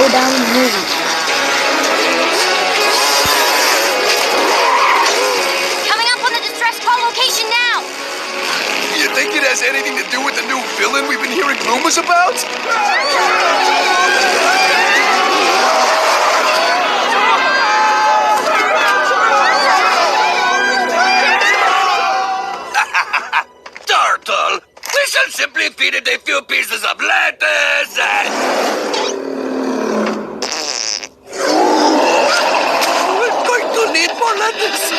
Showdown movie. Coming up on the distress call location now! You think it has anything to do with the new villain we've been hearing rumors about? Turtle! We shall simply feed it a few pieces of lettuce and... We're going to need more lettuce!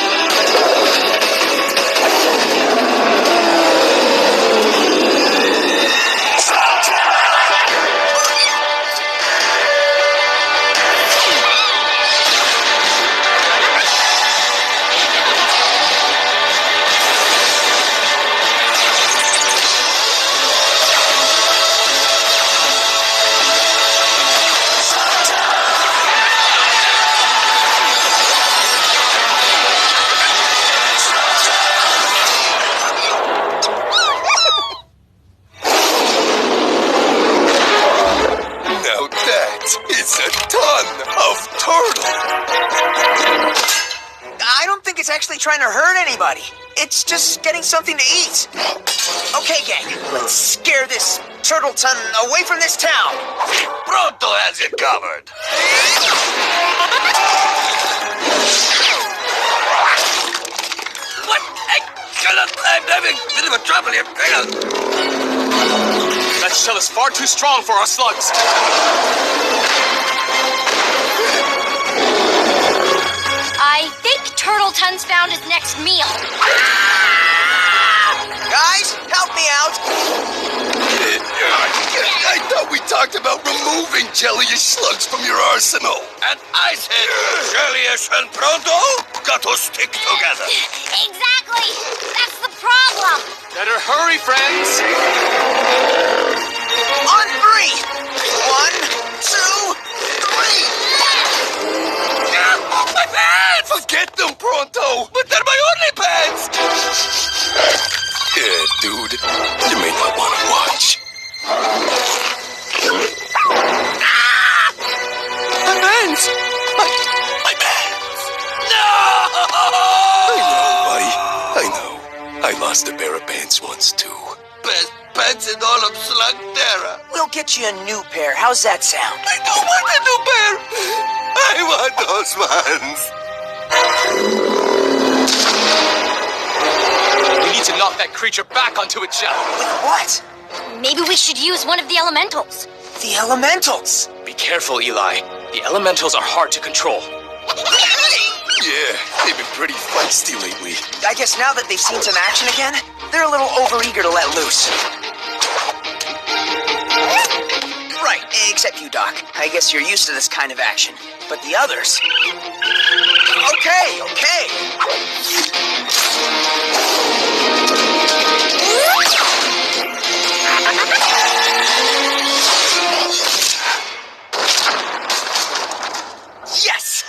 It's a ton of turtle. I don't think it's actually trying to hurt anybody. It's just getting something to eat. Okay, gang, let's scare this turtle ton away from this town. Pronto has it covered. What? I'm having a bit of a trouble here. That shell is far too strong for our slugs. I think Turtle Ton's found his next meal. Guys, help me out. I thought we talked about removing jellyish slugs from your arsenal. And I said, Jelly-ish and Pronto got to stick together. Exactly! That's the problem! Better hurry, friends. On three. 1, 2, 3. My pants! Forget them, Pronto. But they're my only pants! Yeah, dude. You may not want to watch. My pants! My pants! No! I know, buddy. I know. I lost a pair of pants once, too. Best pants in all of Slugterra. We'll get you a new pair. How's that sound? I don't want a new pair. I want those ones. We need to knock that creature back onto its shell. With what? Maybe we should use one of the elementals. The elementals. Be careful, Eli. The elementals are hard to control. Yeah, they've been pretty feisty lately. I guess now that they've seen some action again, they're a little overeager to let loose. Right, except you, Doc. I guess you're used to this kind of action. But the others... Okay. Yes!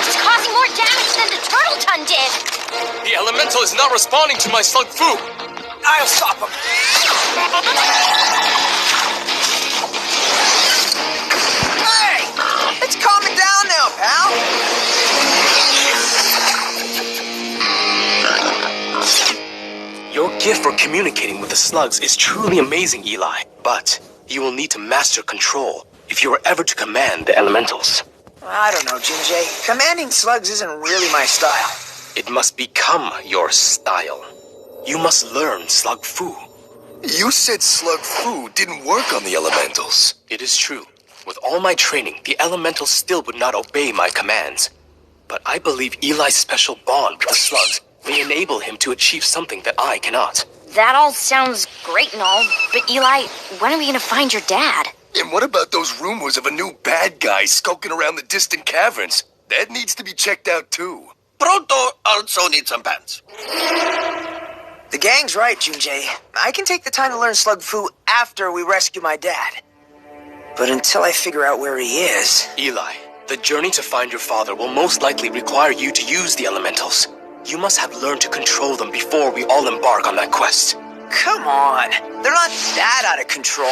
It's causing more damage than the Turtle Ton did. The elemental is not responding to my slug food. I'll stop him. Hey! It's calming down now, pal. Your gift for communicating with the slugs is truly amazing, Eli. But you will need to master control if you are ever to command the elementals. I don't know, Jinjay. Commanding slugs isn't really my style. It must become your style. You must learn slug fu. You said slug food didn't work on the elementals. It is true. With all my training, the elementals still would not obey my commands. But I believe Eli's special bond with the slugs may enable him to achieve something that I cannot. That all sounds great and all, but Eli, when are we gonna find your dad? And what about those rumors of a new bad guy skulking around the distant caverns? That needs to be checked out, too. Pronto also needs some pants. The gang's right, Junjay. I can take the time to learn slug fu after we rescue my dad. But until I figure out where he is... Eli, The journey to find your father will most likely require you to use the elementals. You must have learned to control them before we all embark on that quest. Come on. They're not that out of control.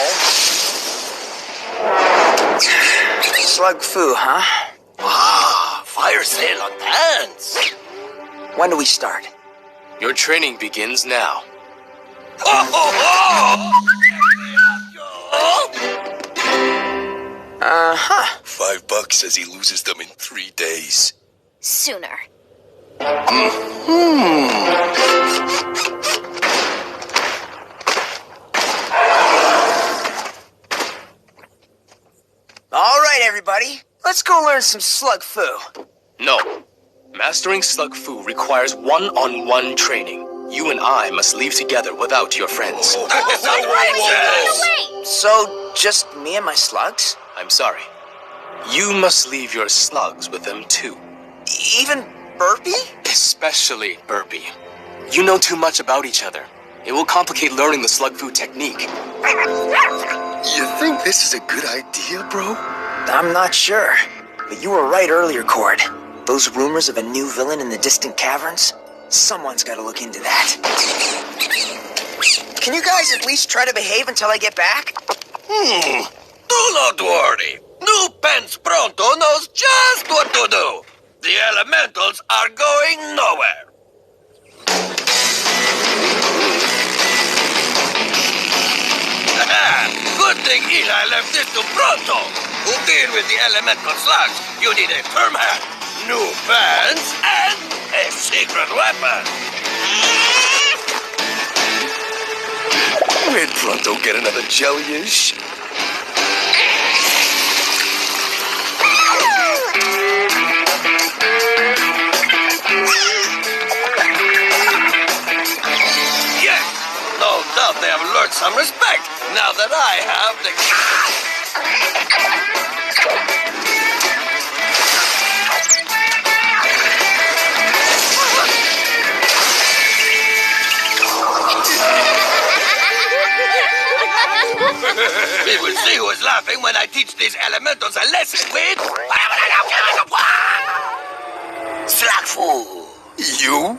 Slug foo, huh? Ah, fire sale on pants. When do we start? Your training begins now. Ho, ho, ho! Uh-huh. $5 says he loses them in 3 days. Sooner. All right, everybody. Let's go learn some slug foo. No. Mastering Slug Fu requires one-on-one training. You and I must leave together without your friends. Wait! So, just me and my slugs? I'm sorry. You must leave your slugs with them too. Even Burpee? Especially Burpee. You know too much about each other. It will complicate learning the Slug Fu technique. You think this is a good idea, bro? I'm not sure. But you were right earlier, Cord. Those rumors of a new villain in the distant caverns? Someone's got to look into that. Can you guys at least try to behave until I get back? Do not worry. New Pens Pronto knows just what to do. The elementals are going nowhere. Good thing Eli left this to Pronto. To deal with the elemental slugs, you need a firm hand, new pants, and a secret weapon. Where'd Pronto get another jelly-ish? Yes, no doubt they have learned some respect now that I have the... We will see who is laughing when I teach these elementals a lesson with... Slug Fu. You?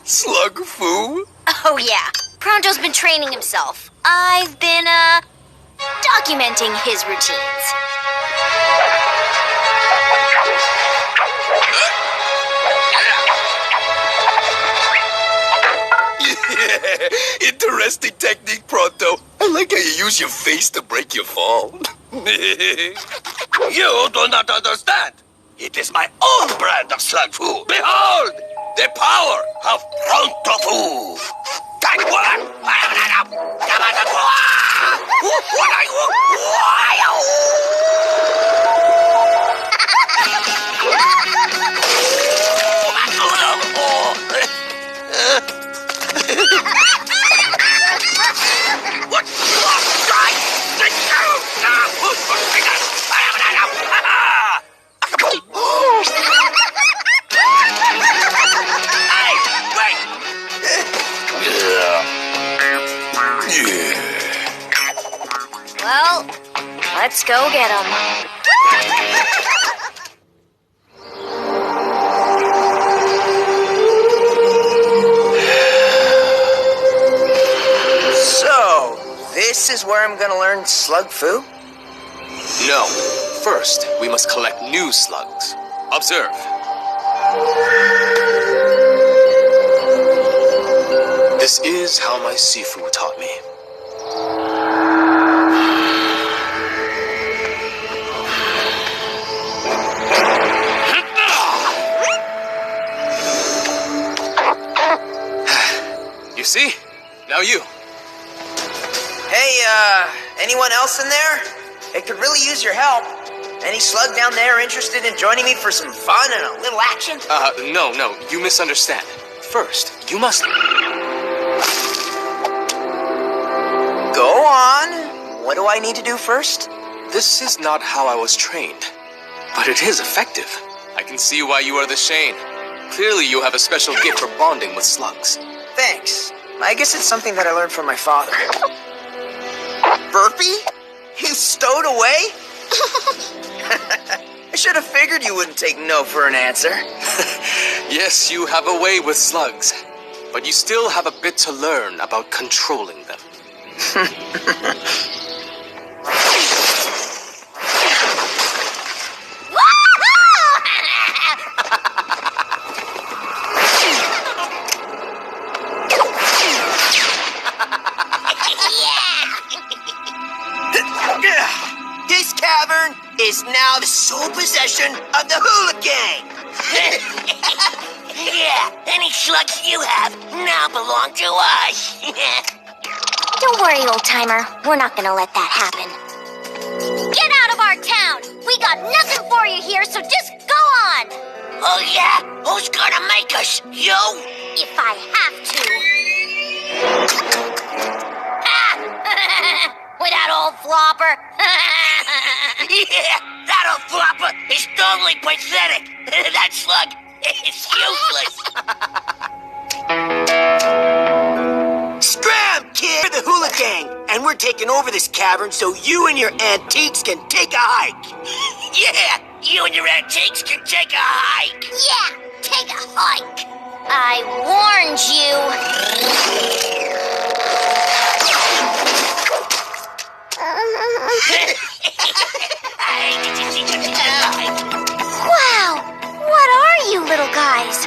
Slug Fu? Oh, yeah. Pronto's been training himself. I've been, documenting his routines. Yeah, interesting technique, Pronto. I like how you use your face to break your fall. You do not understand. It is my own brand of Slug Fu. Behold, the power of Pronto Fu. Well, let's go get him. So, this is where I'm gonna learn slug foo? No. First, we must collect new slugs. Observe. This is how my Sifu taught me. You see? Now you. Hey, anyone else in there? It could really use your help. Any slug down there interested in joining me for some fun and a little action? No, you misunderstand. First, you must... Go on. What do I need to do first? This is not how I was trained, but it is effective. I can see why you are the Shane. Clearly you have a special gift for bonding with slugs. Thanks. I guess it's something that I learned from my father. Burpee? You stowed away? should have figured you wouldn't take no for an answer. Yes, you have a way with slugs, but you still have a bit to learn about controlling them. This cavern is now the sole possession of the Hula Gang. Yeah, any slugs you have now belong to us. Don't worry, old-timer. We're not gonna let that happen. Get out of our town! We got nothing for you here, so just go on! Oh yeah? Who's gonna make us? You? If I have to. With that old flopper. Yeah, that old flopper is totally pathetic. That slug is useless. Scram, kid! We're the Hula Gang, and we're taking over this cavern so you and your antiques can take a hike. Yeah, you and your antiques can take a hike. Yeah, take a hike. I warned you. Wow, what are you little guys?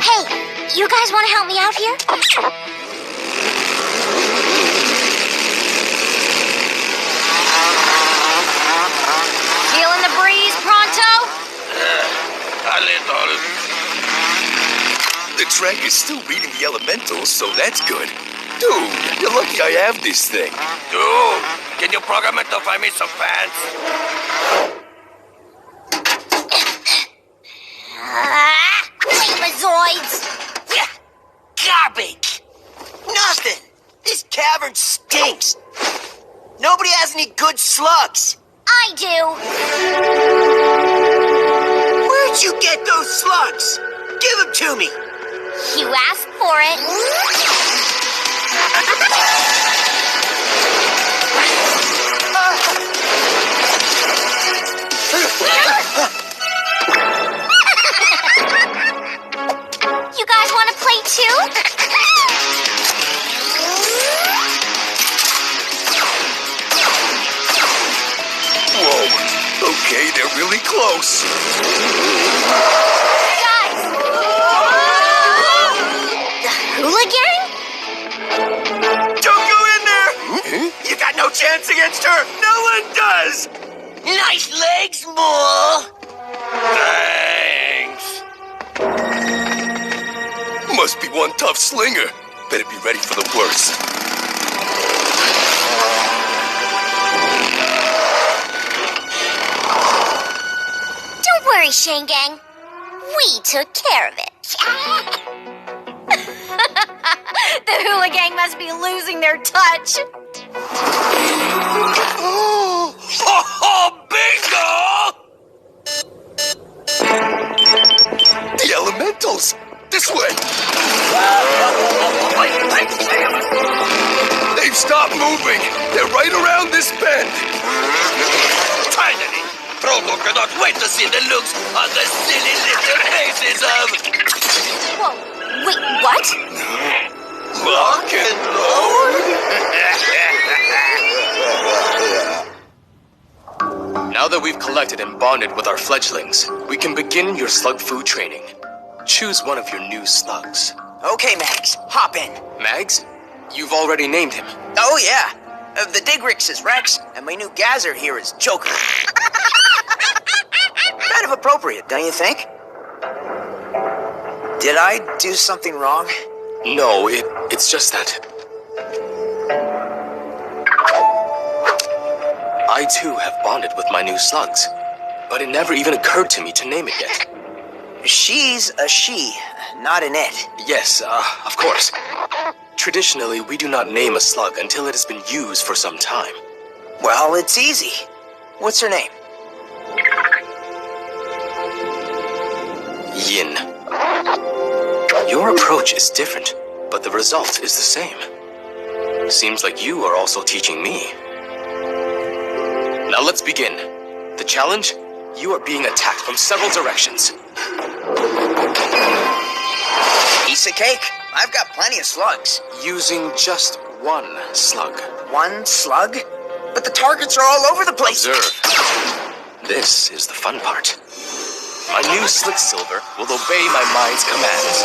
Hey, you guys want to help me out here? Feeling the breeze, Pronto? A little. The track is still reading the elementals, so that's good. Dude, you're lucky I have this thing. Dude, can you program it to find me some fans? Labozoids! Garbage! Nothing. This cavern stinks. Nobody has any good slugs. I do. Where'd you get those slugs? Give them to me. You asked for it. You guys want to play too? Whoa. Okay, they're really close. Guys! The Hula Gang? Don't go in there. You got no chance against her. No one does. Nice legs, Mole! Thanks! Must be one tough slinger. Better be ready for the worst. Don't worry, Shane Gang. We took care of it. The Hula Gang must be losing their touch. Oh, bingo! The elementals! This way! They've stopped moving! They're right around this bend! Finally! Proto cannot wait to see the looks on the silly little faces of... Whoa, wait, what? Rock and roll! Now that we've collected and bonded with our fledglings, we can begin your slug food training. Choose one of your new slugs. Okay, Max, hop in. Mags? You've already named him. Oh, yeah. The Digrix is Rex, and my new Gazer here is Joker. Kind of appropriate, don't you think? Did I do something wrong? No, it's just that... I too have bonded with my new slugs, but it never even occurred to me to name it yet. She's a she, not an it. Yes, of course. Traditionally, we do not name a slug until it has been used for some time. Well, it's easy. What's her name? Yin. Your approach is different, but the result is the same. Seems like you are also teaching me. Now let's begin. The challenge? You are being attacked from several directions. Piece of cake. I've got plenty of slugs. Using just one slug. One slug? But the targets are all over the place. Observe. This is the fun part. My new Slick Silver will obey my mind's commands.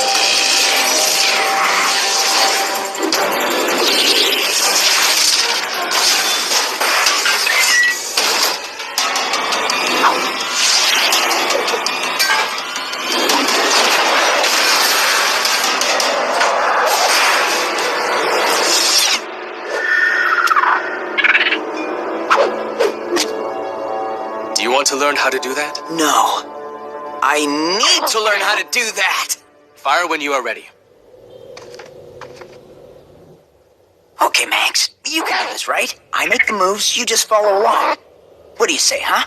Do you want to learn how to do that? No. I need to learn how to do that. Fire when you are ready. Okay, Max. You can do this, right? I make the moves, you just follow along. What do you say, huh?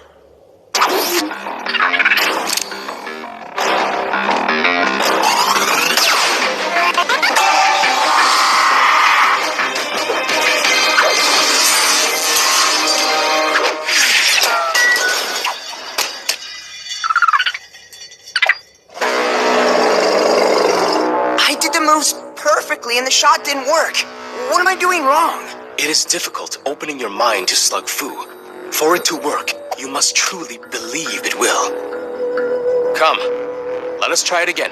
Perfectly and the shot didn't work. What am I doing wrong? It is difficult opening your mind to Slug Fu. For it to work, you must truly believe it will. Come, let us try it again.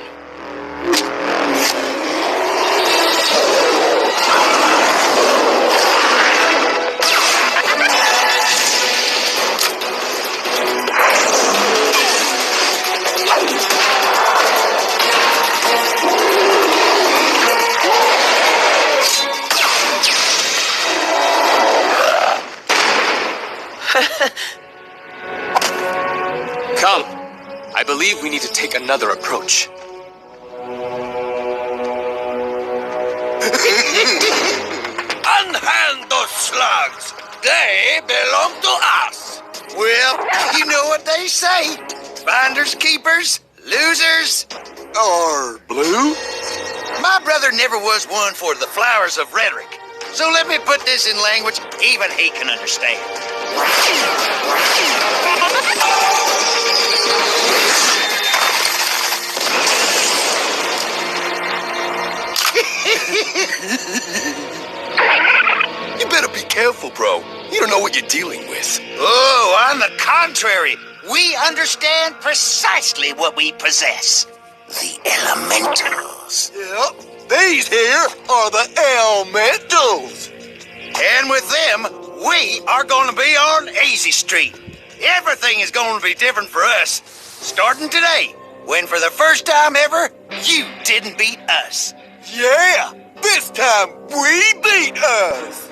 Come. I believe we need to take another approach. Unhand those slugs. They belong to us. Well, you know what they say. Finders keepers, losers, or blue. My brother never was one for the flowers of rhetoric. So let me put this in language even he can understand. You better be careful, bro. You don't know what you're dealing with. Oh, on the contrary, we understand precisely what we possess. The elementals. Yep. These here are the elementals. And with them, we are going to be on Easy Street. Everything is going to be different for us. Starting today, when for the first time ever, you didn't beat us. Yeah, this time we beat us.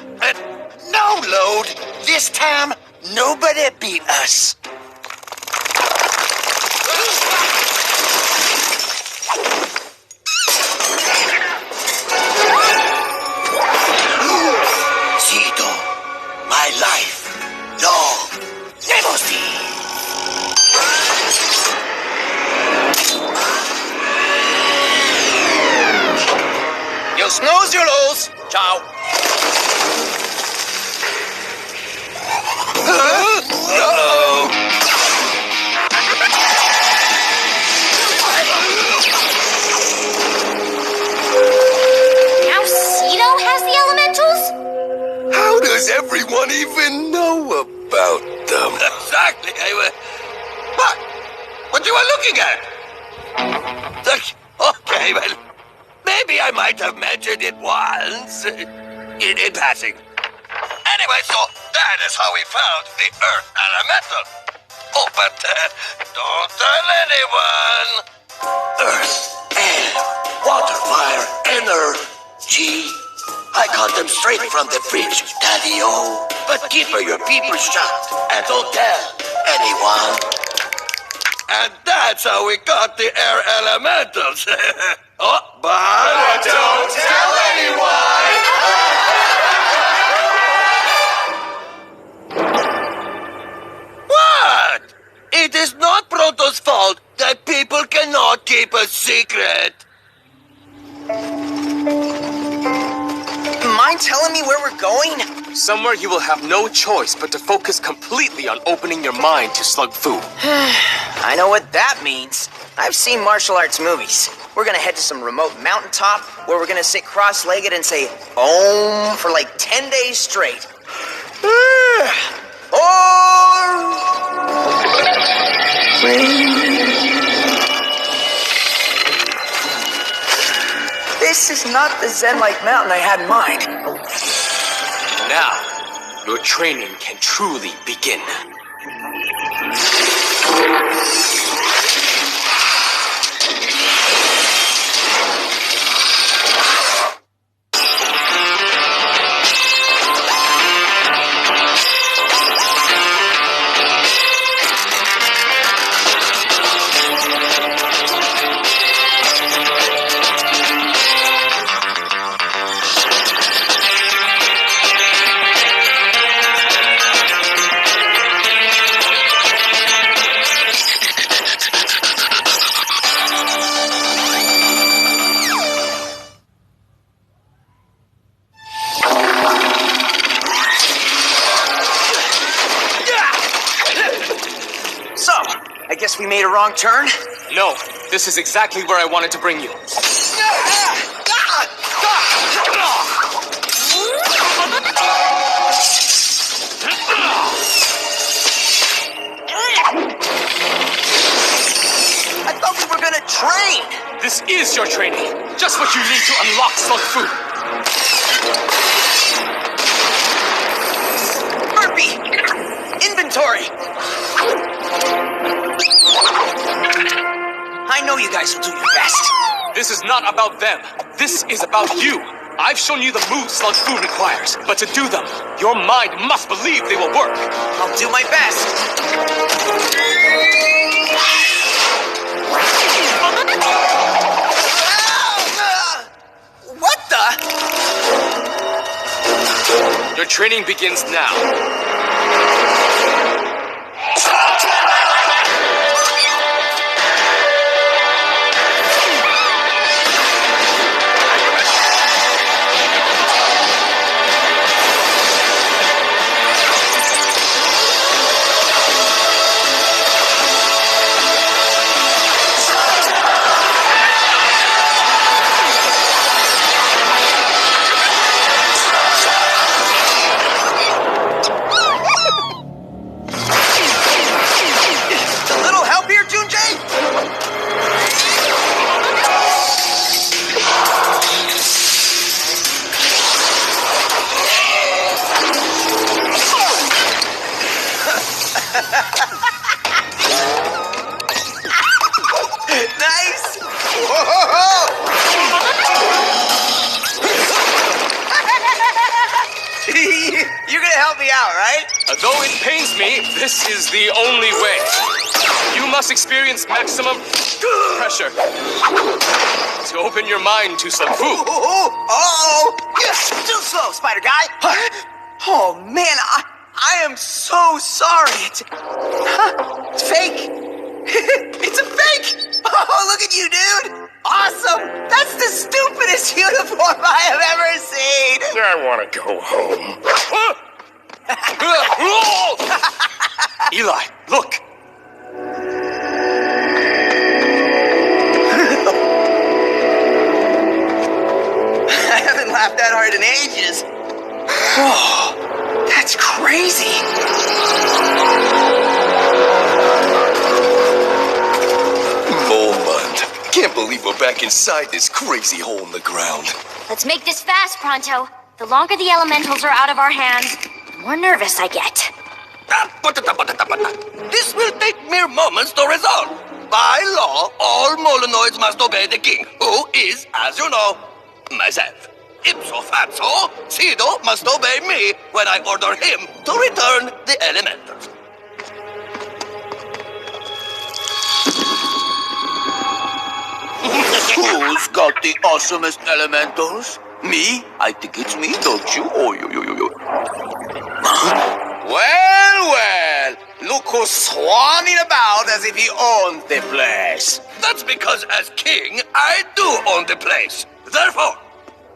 No, Load. This time, nobody beat us. Cito, my life, long, never see. You snooze, you lose. Ciao. Uh-oh. Now Cedo has the elementals? How does everyone even know about them? Exactly. What you are looking at? Okay, well, maybe I might have mentioned it once in passing. Anyway, so that is how we found the Earth Elemental. Oh, but don't tell anyone. Earth, air, water, fire, energy. I got them straight from the fridge, Daddy-O. But keep your peepers shut and don't tell anyone. And that's how we got the air elementals. Oh, but don't tell anyone. What? It is not Proto's fault that people cannot keep a secret. Mind telling me where we're going? Somewhere you will have no choice but to focus completely on opening your mind to Slug Fu. I know what that means. I've seen martial arts movies. We're gonna head to some remote mountaintop where we're gonna sit cross-legged and say Om for like 10 days straight. This is not the zen-like mountain I had in mind. Now, your training can truly begin. I guess we made a wrong turn? No, this is exactly where I wanted to bring you. I thought we were gonna train! This is your training. Just what you need to unlock Slug Fu. Burpee! Inventory! I know you guys will do your best. This is not about them. This is about you. I've shown you the moves Slug Fu requires, but to do them, your mind must believe they will work. I'll do my best. What the? Your training begins now. Nice! You're gonna help me out, right? Though it pains me, this is the only way. You must experience maximum pressure to open your mind to Slug Fu. Uh-oh! Yes! Too slow, Spider Guy! Oh, man, I am so sorry. It's fake. It's a fake! Oh, look at you, dude! Awesome! That's the stupidest uniform I have ever seen! I want to go home. Eli, look! I haven't laughed that hard in ages. Oh, that's crazy. Moment. Can't believe we're back inside this crazy hole in the ground. Let's make this fast, Pronto. The longer the elementals are out of our hands, the more nervous I get. This will take mere moments to resolve. By law, all Molenoids must obey the king, who is, as you know, myself. Ipso facto, Sido must obey me when I order him to return the elementals. Who's got the awesomest elementals? Me? I think it's me, don't you? Oh, yo. Well, look who's swanning about as if he owns the place. That's because as king, I do own the place. Therefore,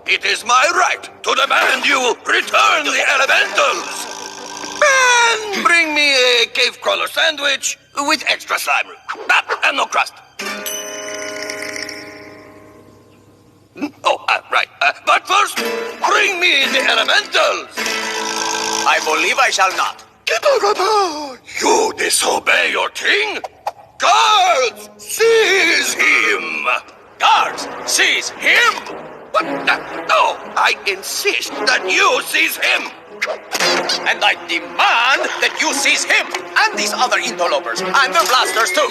it is my right to demand you return the elementals. And bring me a cave crawler sandwich with extra slime. And no crust. Oh, right. But first, bring me the elementals. I believe I shall not. You disobey your king? Guards, seize him! Guards, seize him! But no, I insist that you seize him! And I demand that you seize him and these other interlopers and their blasters too.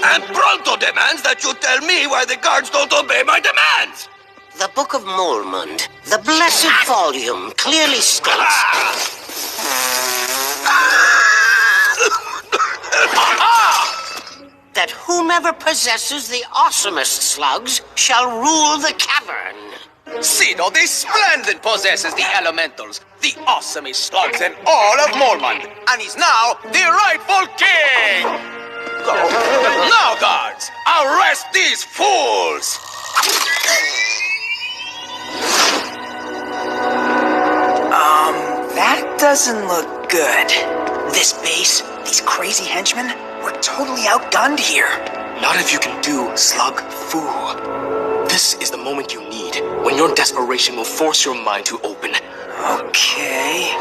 And Pronto demands that you tell me why the guards don't obey my demands! The Book of Molmund, the blessed volume, clearly states... that whomever possesses the awesomest slugs shall rule the cavern. Cedo the Splendid possesses the elementals, the awesomest slugs in all of Molmund, and is now the rightful king! Now, guards, arrest these fools! That doesn't look good. This base, these crazy henchmen, we're totally outgunned here. Not if you can do Slug Fu. This is the moment you need, when your desperation will force your mind to open. Okay.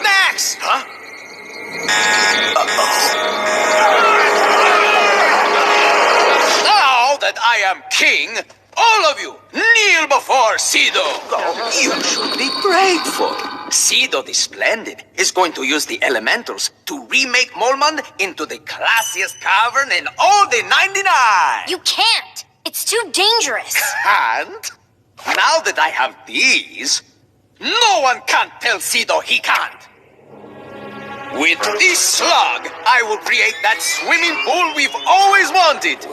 Max! Huh? Now that I am king, all of you kneel before Cedo. You should be grateful. Cedo the Splendid is going to use the elementals to remake Molmund into the classiest cavern in all the 99. You can't. It's too dangerous. And now that I have these, no one can tell Cedo he can't. With this slug, I will create that swimming pool we've always wanted.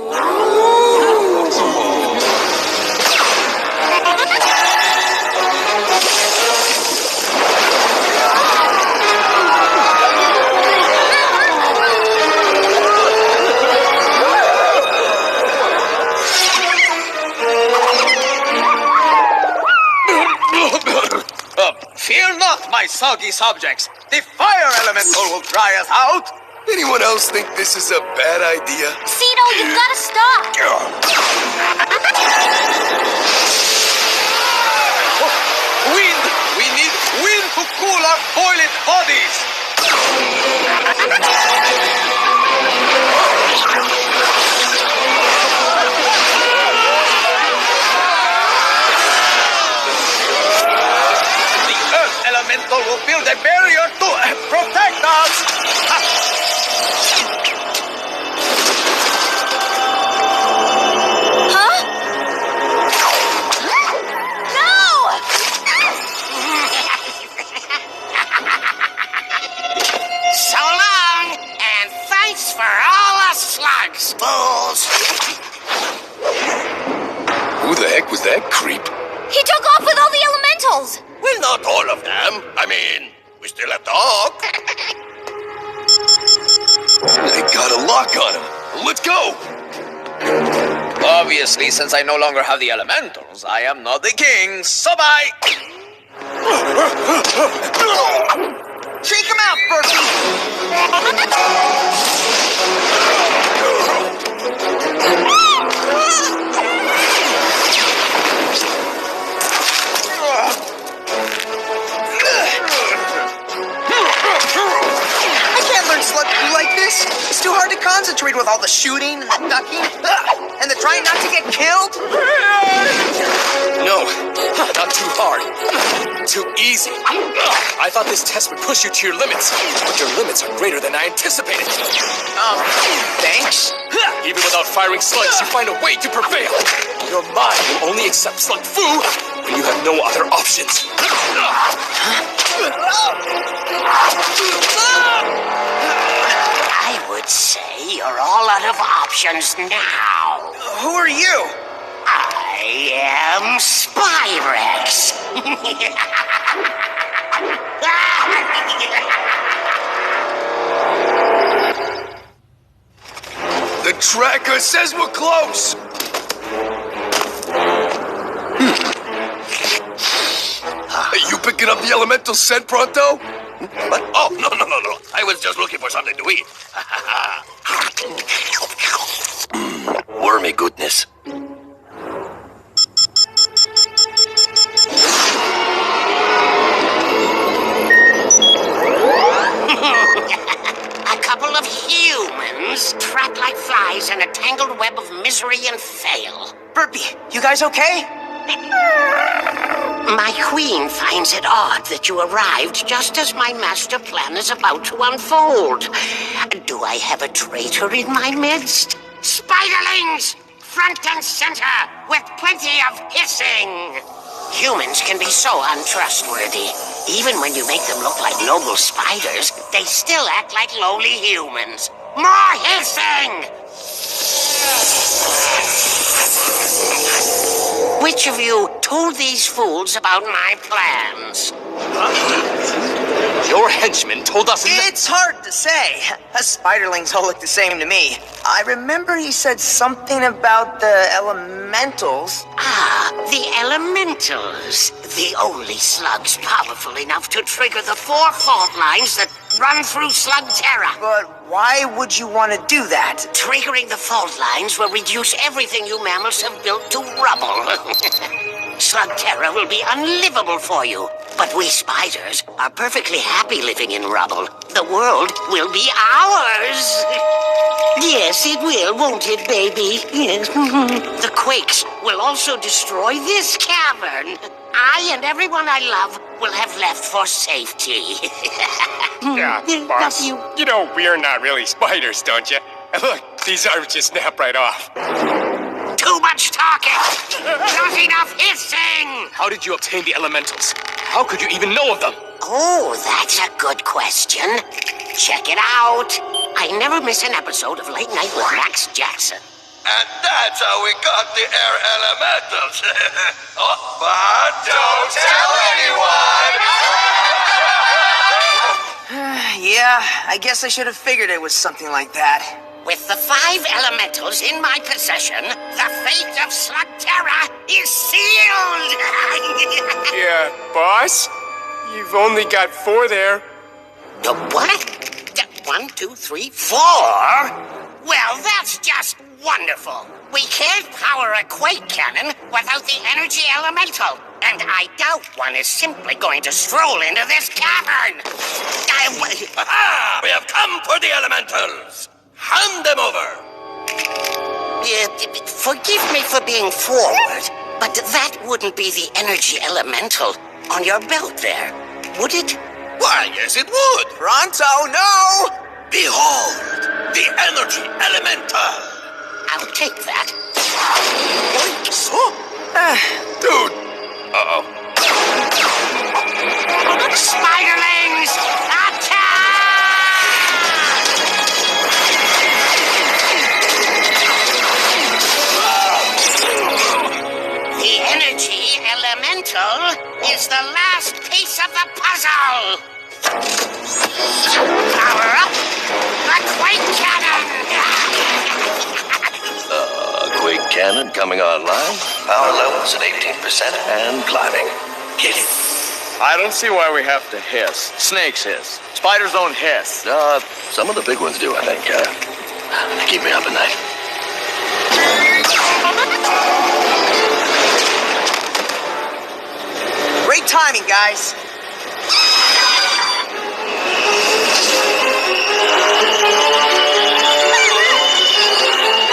Fear not, my soggy subjects. The fire elemental will dry us out. Anyone else think this is a bad idea? Cedo, you've got to stop. Wind! We need wind to cool our boiling bodies! The earth elemental will build a barrier to protect us! Huh? No! So long, and thanks for all the slugs, fools! Who the heck was that creep? He took off with all the elementals. Well, not all of them. I mean, we still have to talk. They got a lock on him. Let's go. Obviously, since I no longer have the elementals, I am not the king, so bye! Shake him out, I can't learn Slug like this. It's too hard to concentrate with all the shooting and the ducking and the trying not to get killed. No, not too hard. Too easy. I thought this test would push you to your limits, but your limits are greater than I anticipated. Thanks. Even without firing slugs, you find a way to prevail. Your mind will only accept Slug Fu when you have no other options. I would say you're all out of options now. Who are you? I am Spyrex. The tracker says we're close! Are you picking up the elemental scent, Pronto? What? Oh, no. I was just looking for something to eat. Wormy goodness. A couple of humans trapped like flies in a tangled web of misery and fail. Burpee, you guys okay? My queen finds it odd that you arrived just as my master plan is about to unfold. Do I have a traitor in my midst? Spiderlings! Front and center, with plenty of hissing! Humans can be so untrustworthy. Even when you make them look like noble spiders, they still act like lowly humans. More hissing! Which of you told these fools about my plans? Your henchman told us... It's hard to say. Spiderlings all look the same to me. I remember he said something about the elementals. Ah, the elementals. The only slugs powerful enough to trigger the 4 fault lines that run through Slugterra. But why would you want to do that? Triggering the fault lines will reduce everything you mammals have built to rubble. Slugterra will be unlivable for you. But we spiders are perfectly happy living in rubble. The world will be ours. Yes, it will, won't it, baby? Yes. The quakes will also destroy this cavern. I and everyone I love will have left for safety. Yeah, boss. You know we're not really spiders, don't you? Look, these arms just snap right off. Too much talking! Not enough hissing! How did you obtain the elementals? How could you even know of them? Oh, that's a good question. Check it out. I never miss an episode of Late Night with Max Jackson. And that's how we got the air elementals. Oh, but don't tell anyone! Yeah, I guess I should have figured it was something like that. With the 5 elementals in my possession, the fate of Slugterra is sealed! Yeah, boss? You've only got 4 there. The what? 1, 2, 3, 4? Well, that's just wonderful. We can't power a quake cannon without the energy elemental. And I doubt one is simply going to stroll into this cavern. Aha! We have come for the elementals! Hand them over! Forgive me for being forward, but that wouldn't be the energy elemental on your belt there, would it? Why, yes, it would! Pronto, no! Behold, the energy elemental! I'll take that. Dude! Uh-oh. Spiderlings, attack! The energy elemental is the last piece of the puzzle. Power up the quake cannon! Quake cannon coming online. Power levels at 18% and climbing. Get it. I don't see why we have to hiss. Snakes hiss. Spiders don't hiss. Some of the big ones do, I think. They keep me up at night. Great timing, guys.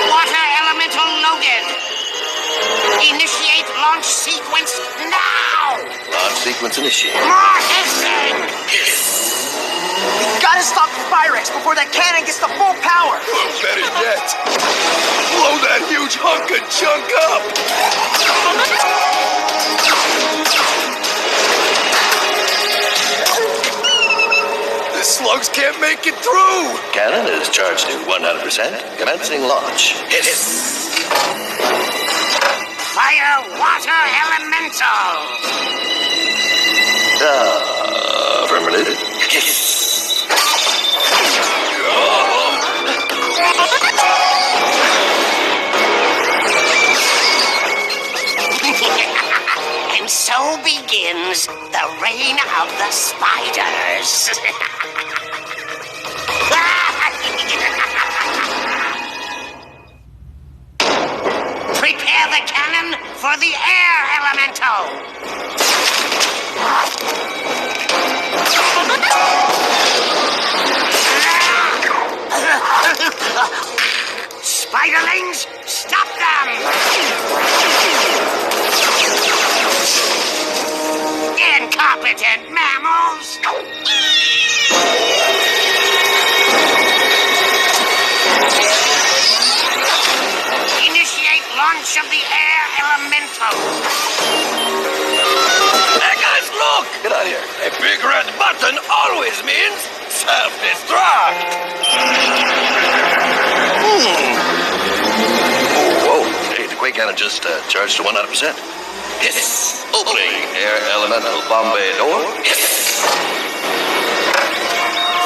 Water elemental loaded. Initiate launch sequence now! Launch sequence initiated. More hissing! We gotta stop Spyrex before that cannon gets the full power. Or better yet, blow that huge hunk of junk up! The slugs can't make it through! Cannon is charged to 100%. Commencing launch. Hit it. Fire, water, elemental. Affirmative. And so begins the reign of the spiders. Prepare the cannon for the air elemental. Spiderlings, stop them! Incompetent mammals! Initiate launch of the air elemental. Hey guys, look! Get out of here. A big red button always means self-destruct. Whoa. Hey, the Quake cannon just charged to 100%. Yes. Opening air elemental Bombay door. Yes.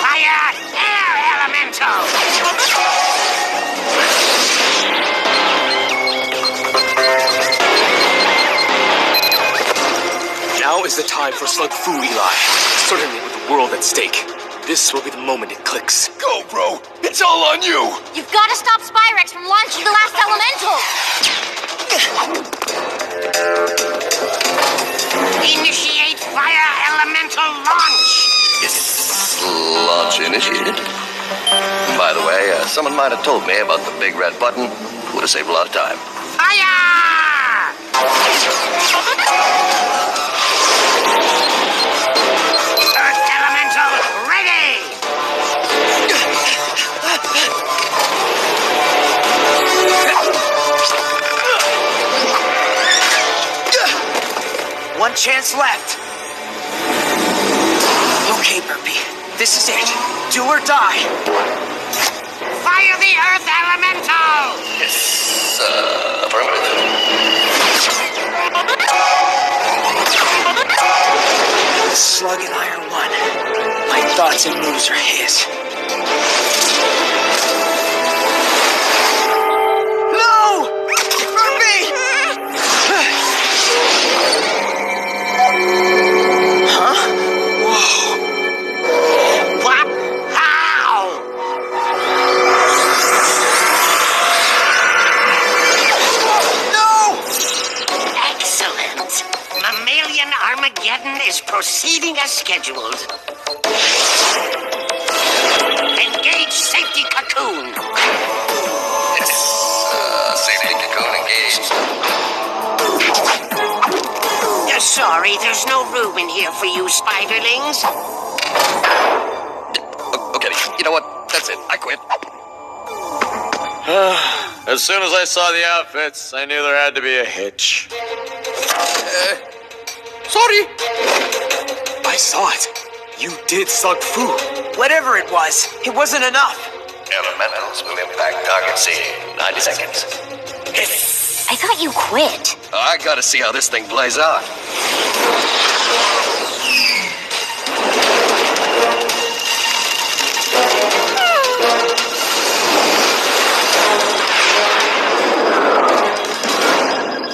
Fire, air elemental. Now is the time for Slug Fu, Eli. Certainly with the world at stake. This will be the moment it clicks. Go, bro. It's all on you. You've got to stop Spyrex from launching the last elemental. Initiate fire elemental launch. Yes. Launch initiated. By the way, someone might have told me about the big red button. Would have saved a lot of time. Fire! Earth elemental ready! One chance left. Okay, Burpee. This is it. Do or die. Fire the earth elemental! Yes. Affirmative. Slug and I are one. My thoughts and moves are his. No! Burpee! Huh? Whoa. What? How? No! Excellent. Mammalian Armageddon is proceeding as scheduled. Engage safety cocoon. Yes. Safety cocoon engaged. Sorry, there's no room in here for you, spiderlings. Okay, you know what? That's it. I quit. As soon as I saw the outfits, I knew there had to be a hitch. Sorry. I saw it. You did Slug Fu. Whatever it wasn't enough. Elementals will impact target scene. 90 seconds. I thought you quit. I gotta see how this thing plays out.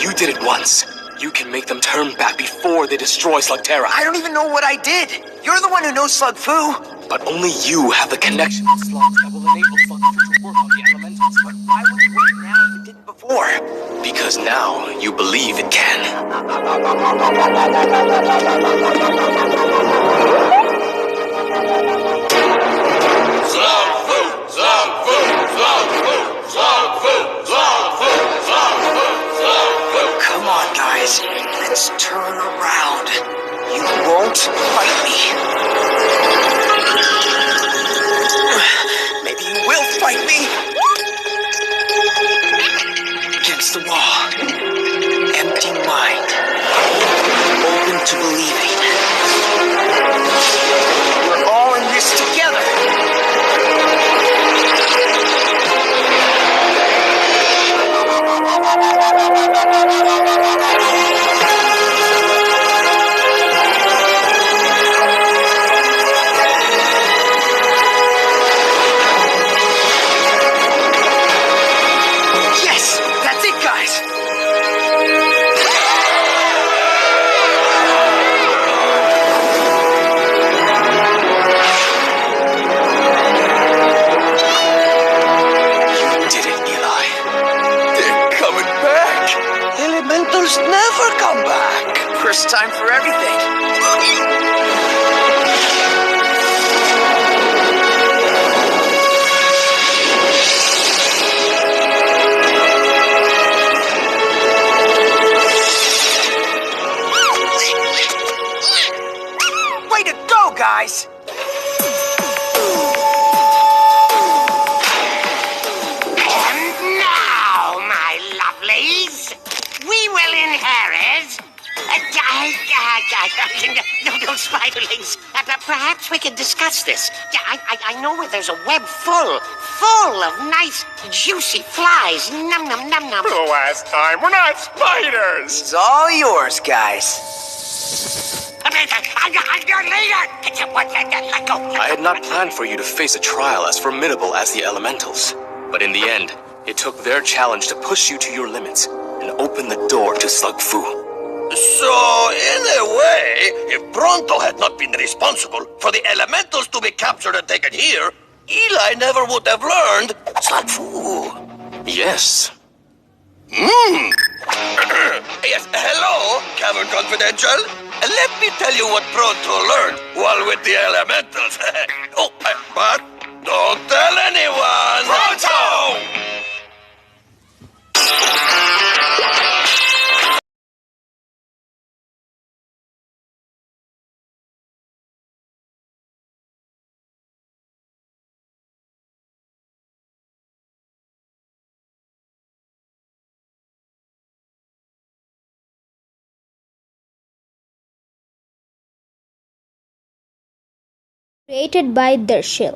You did it once. You can make them turn back before they destroy Slugterra. I don't even know what I did. You're the one who knows Slug Fu. But only you have the connection with slugs that will enable Slug Fu to work on the elementals. But why would it work now if it didn't before? Because now you believe it can. Slug Fu! Slug Fu! Slug Fu! Slug Fu! Slug Fu! Slug Fu! Slug Fu! Come on, guys. Let's turn around. You won't fight me. Maybe you will fight me. Against the wall. Empty mind. Open to believing. We're all in this together. everything. Way to go, guys! And now, my lovelies, we will inherit. No, spiderlings. Perhaps we could discuss this. I know where there's a web full of nice, juicy flies. Num num num num. For the last time, we're not spiders! It's all yours, guys. Your leader. Let go. I had not planned for you to face a trial as formidable as the elementals. But in the end, it took their challenge to push you to your limits and open the door to Slug Fu. So, in a way, if Pronto had not been responsible for the elementals to be captured and taken here, Eli never would have learned Slug Fu. Yes. Yes, hello, Cavern Confidential. Let me tell you what Pronto learned while with the elementals. But don't tell anyone. Pronto! Created by Dershil.